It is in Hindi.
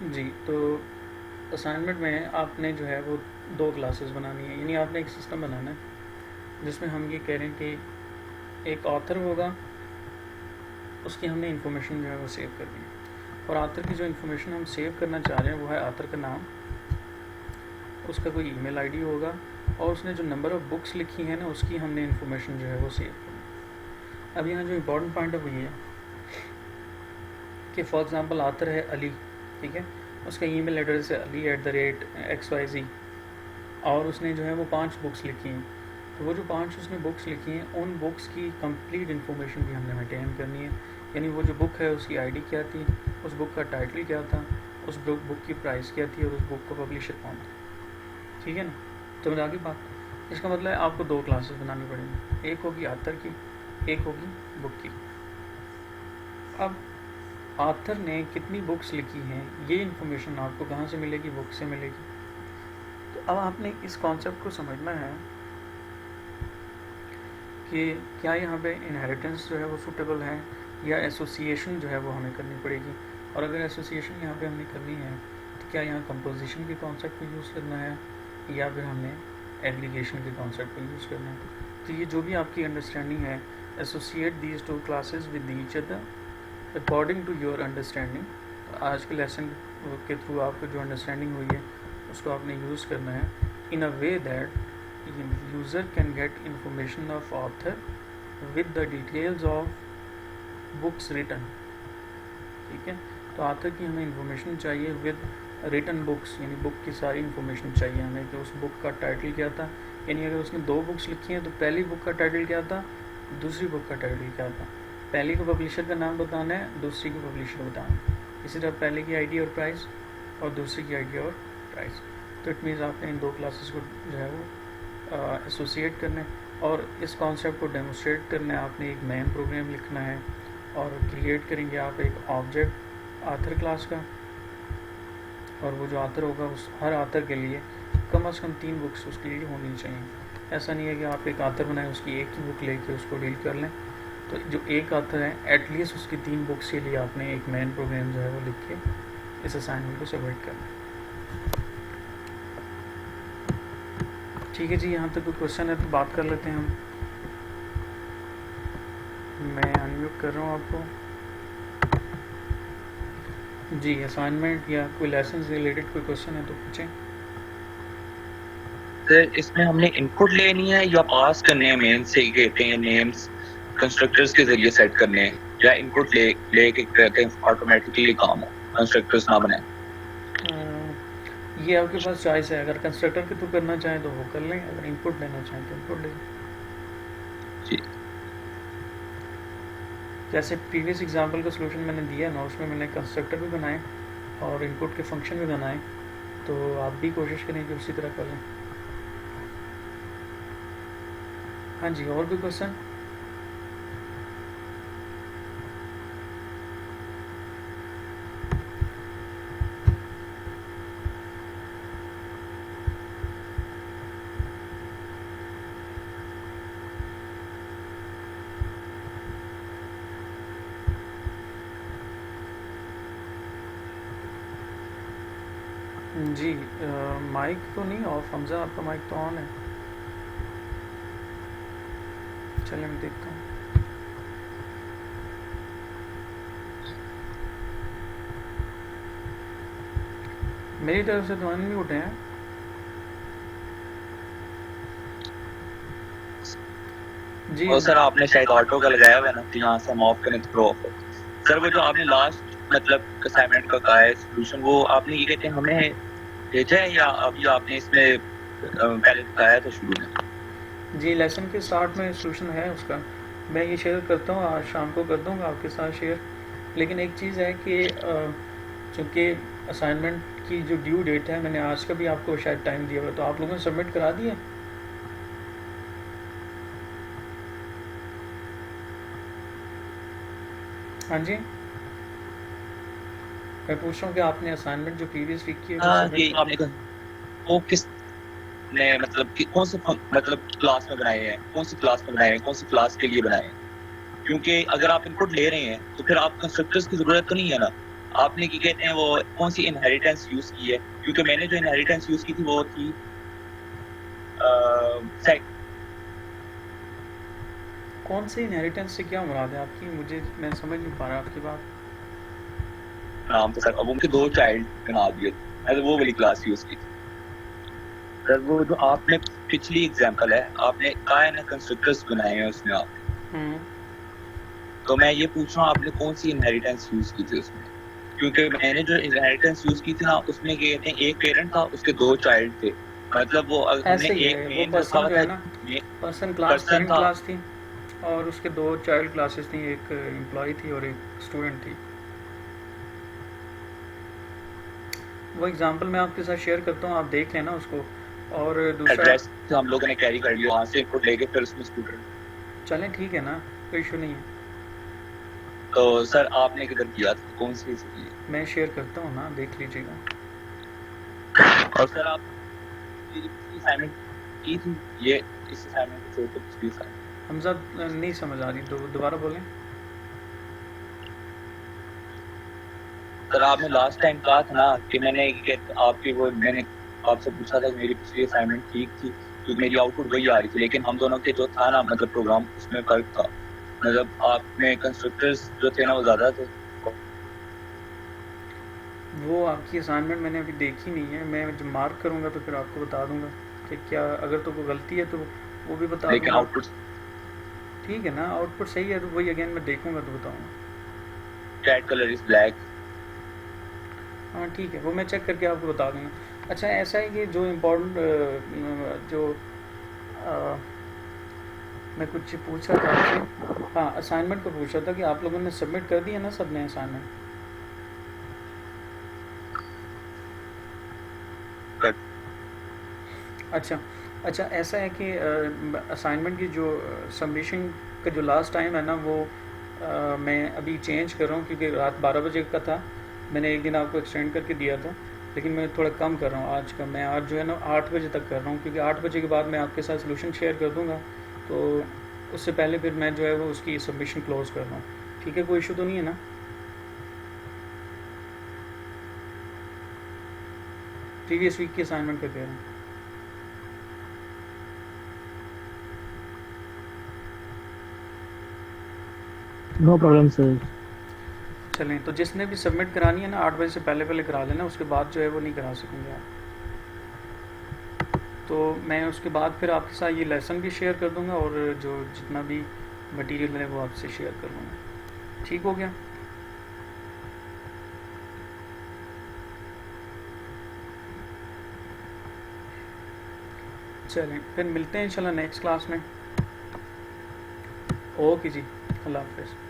जी, तो असाइनमेंट में आपने जो है वो 2 क्लासेस बनानी है, यानी आपने एक सिस्टम बनाना है जिसमें हम ये कह रहे हैं कि एक ऑथर होगा, उसकी हमने इन्फॉर्मेशन जो है वो सेव करनी है। और ऑथर की जो इन्फॉर्मेशन हम सेव करना चाह रहे हैं वो है ऑथर का नाम, उसका कोई ईमेल आईडी होगा, और उसने जो नंबर ऑफ़ बुक्स लिखी है ना उसकी हमने इन्फॉर्मेशन जो है वो सेव करनी है। अब यहाँ जो इम्पोर्टेंट पॉइंट है वो ये है कि फॉर एग्ज़ाम्पल ऑथर है अली, ठीक है, उसका ईमेल एड्रेस है ali@xyz, और उसने जो है वो 5 बुक्स लिखी हैं। तो वो जो 5 उसने बुक्स लिखी हैं उन बुक्स की कंप्लीट इन्फॉर्मेशन भी हमने मेंटेन करनी है। यानी वो जो बुक है उसकी आईडी क्या थी, उस बुक का टाइटल क्या था, उस बुक की प्राइस क्या थी, और उस बुक का पब्लिशर कौन था। ठीक है ना, तो समझ आ गई बात। इसका मतलब है आपको 2 क्लासेस बनानी पड़ेंगी, एक होगी ऑथर की, एक होगी बुक की। अब ऑथर ने कितनी बुक्स लिखी हैं ये इन्फॉर्मेशन आपको कहाँ से मिलेगी, बुक से मिलेगी। तो अब आपने इस कॉन्सेप्ट को समझना है कि क्या यहाँ पे इनहेरिटेंस जो है वो सूटेबल है, या एसोसिएशन जो है वो हमें करनी पड़ेगी। और अगर एसोसिएशन यहाँ पे हमने करनी है तो क्या यहाँ कंपोजिशन के कॉन्सेप्ट को यूज़ करना है, या फिर हमने एग्रीगेशन के कॉन्सेप्ट को यूज़ करना है। तो ये जो भी आपकी अंडरस्टैंडिंग है, associate these 2 classes with each other according to your understanding. आज के लेसन के थ्रू आपको जो अंडरस्टैंडिंग हुई है उसको आपने यूज़ करना है in a way that user can get information of author with the details of books written। ठीक है, तो ऑथर की हमें इंफॉर्मेशन चाहिए विद रिटन बुक्स, यानी बुक की सारी इन्फॉर्मेशन चाहिए हमें कि उस बुक का टाइटल क्या था। यानी अगर उसने 2 बुक्स लिखी हैं तो पहली बुक का टाइटल क्या था, दूसरी बुक का टाइटल क्या था। पहली को पब्लिशर का नाम बताना है, दूसरी को पब्लिशर बताना है। इसी तरह पहले की आईडी और प्राइस, और दूसरी की आईडी और प्राइस। तो इट मीन्स आपने इन 2 क्लासेस को जो है वो एसोसिएट करना है, और इस कॉन्सेप्ट को डेमोस्ट्रेट करना है। आपने एक मेन प्रोग्राम लिखना है और क्रिएट करेंगे आप एक ऑब्जेक्ट ऑथर क्लास का, और वो जो ऑथर होगा उस हर ऑथर के लिए कम से कम 3 बुक्स उसके लिए होनी चाहिए। ऐसा नहीं है कि आप एक ऑथर बनाएं उसकी एक ही बुक लेके उसको डील कर लें। तो जो एक ऑथर है एटलीस्ट उसकी 3 बुक्स के लिए आपने एक मेन प्रोग्राम जो है वो लिख के इस असाइनमेंट को सबमिट करना है। ठीक है जी, यहाँ तक कोई क्वेश्चन है तो बात कर लेते हैं हम। मैं अनम्यूट कर रहा हूँ आपको। जी, असाइनमेंट या कोई लेसन से रिलेटेड कोई क्वेश्चन है तो पूछें। सर इसमें हमने इनपुट लेनी है या पास करने हैं, मेन से ही कहते हैं नेम्स कंस्ट्रक्टर्स के जरिए सेट करने हैं, या इनपुट ले के कहते हैं ऑटोमेटिकली काम हो, कंस्ट्रक्टर्स ना बनाए। ये आपके पास चॉइस है, अगर कंस्ट्रक्टर के थ्रू करना चाहें तो वो कर लें, अगर इनपुट लेना चाहें तो इनपुट ले लें। जी, जैसे प्रीवियस एग्जांपल का सॉल्यूशन मैंने दिया ना, उसमें मैंने कंस्ट्रक्टर भी बनाए और इनपुट के फंक्शन भी बनाए, तो आप भी कोशिश करें कि उसी तरह कर लें। हाँ जी, और भी क्वेश्चन? जी, माइक तो नहीं ऑफ, हमजा आपका माइक तो ऑन है। चलिए मैं देखता हूँ। मेरी तरफ से तो अनम्यूट हैं। जी और सर आपने शायद ऑटो का लगाया हुआ है ना, यहाँ से हम ऑफ करें तो ऑफ हो। सर वो जो आपने लास्ट मतलब असाइनमेंट का कहा है सॉल्यूशन, वो आपने ये कहते हैं हमें भेजा है या अभी आपने इसमें पहले बताया था शुरू में? जी, लेसन के स्टार्ट में सॉल्यूशन है उसका, मैं ये शेयर करता हूँ, आज शाम को कर दूँगा आपके साथ शेयर। लेकिन एक चीज़ है कि चूँकि असाइनमेंट की जो ड्यू डेट है, मैंने आज का भी आपको शायद टाइम दिया हुआ, तो आप लोगों ने सबमिट करा दिया? हाँ जी, मैं पूछ रहा हूँ कि आपने असाइनमेंट जो प्रीवियस वीक की है वो हाँ सबमिट जी, आपने वो किस ने मतलब कि कौन से मतलब क्लास में बनाए हैं, कौन सी क्लास में बनाए हैं, कौन सी क्लास के लिए बनाए हैं? क्योंकि अगर आप इनपुट ले रहे हैं तो फिर आप कंस्ट्रक्टर्स की जरूरत तो नहीं है ना, आपने क्या कहते हैं वो कौन सी इनहेरिटेंस यूज की है? क्योंकि मैंने जो इनहेरिटेंस यूज की थी वो थी कौन से इनहेरिटेंस से क्या मुराद है आपकी? मुझे मैं समझ नहीं पा रहा आपकी बात। नाम तो सर अब उनके 2 चाइल्ड बना दिए थे, मैंने वो वाली क्लास यूज की थी सर। वो जो आपने पिछली एग्जांपल है, आपने कहा है ना कंस्ट्रक्टर्स बनाए हैं उसमें आपने, तो मैं ये पूछ रहा हूँ आपने कौन सी इनहेरिटेंस यूज की थी उसमें? क्योंकि मैंने जो इनहेरिटेंस यूज की थी ना उसमें क्या कहते हैं एक पेरेंट था, उसके 2 चाइल्ड थे, मतलब वो हमने ऐसे ही एक है, वो मेन रखा पर्सन हुआ जो था, है ना, पर्सन क्लास पर्सन पेरेंट था। क्लास थी और उसके 2 चाइल्ड क्लासेस थी, एक एम्प्लॉय थी और एक स्टूडेंट थी। वो एग्जांपल मैं आपके साथ शेयर करता हूँ, आप देख लेना उसको। और दूसरा एड्रेस हम लोगों ने कैरी कर लिया, वहाँ से इनपुट लेके फिर उसमें स्कूटर। चलें ठीक है ना, कोई इशू नहीं है। तो सर आपने किधर किया था, कौन सी की? मैं शेयर करता हूँ ना, देख लीजिएगा। और सर आप पिछली असाइनमेंट की थी, ये इस असाइनमेंट को छोड़ के पिछली असाइनमेंट? हमजा नहीं समझ आ रही, दोबारा बोलें। सर आपने लास्ट टाइम कहा था ना कि आपकी वो मैंने आपसे पूछा था कि मेरी पिछली असाइनमेंट ठीक थी क्योंकि मेरी आउटपुट वही आ रही थी, लेकिन हम दोनों के जो था ना मतलब प्रोग्राम उसमें फर्क था, मतलब आप में कंस्ट्रक्टर्स जो थे ना वो ज्यादा थे। वो आपकी असाइनमेंट मैंने अभी देखी नहीं है, मैं जब मार्क करूँगा तो फिर आपको बता दूंगा कि क्या, अगर तो कोई गलती है तो वो भी बता लेकिन दूंगा। आउटपुट ठीक है ना, आउटपुट सही है तो वही अगेन मैं देखूंगा तो बताऊंगा। Cat colour is black. हाँ ठीक है, वो मैं चेक करके आपको बता दूंगा। अच्छा ऐसा है कि जो इम्पोर्टेंट जो आ, मैं कुछ पूछ रहा था आपसे, हाँ असाइनमेंट को पूछ रहा था कि आप लोगों ने सबमिट कर दिया ना सब ने असाइनमेंट? अच्छा अच्छा, ऐसा है कि असाइनमेंट की जो सबमिशन का जो लास्ट टाइम है ना वो मैं अभी चेंज कर रहा हूँ क्योंकि रात 12 बजे का था, मैंने एक दिन आपको एक्सटेंड करके दिया था, लेकिन मैं थोड़ा कम कर रहा हूँ आज का। मैं आज जो है ना 8 बजे तक कर रहा हूँ क्योंकि 8 बजे के बाद मैं आपके साथ सोल्यूशन शेयर कर दूँगा, तो उससे पहले फिर मैं जो है वो उसकी सबमिशन क्लोज कर रहा हूँ। ठीक है, कोई इशू तो नहीं है ना? प्रीवियस वीक की असाइनमेंट का कह रहा हूँ। No problem sir. चलें, तो जिसने भी सबमिट करानी है ना 8 बजे से पहले पहले करा लेना, उसके बाद जो है वो नहीं करा सकेंगे आप। तो मैं उसके बाद फिर आपके साथ ये लेसन भी शेयर कर दूंगा और जो जितना भी मटेरियल है वो आपसे शेयर कर लूँगा। ठीक हो गया? चलें, फिर मिलते हैं इंशाल्लाह नेक्स्ट क्लास में। ओके जी, अल्लाह हाफिज़।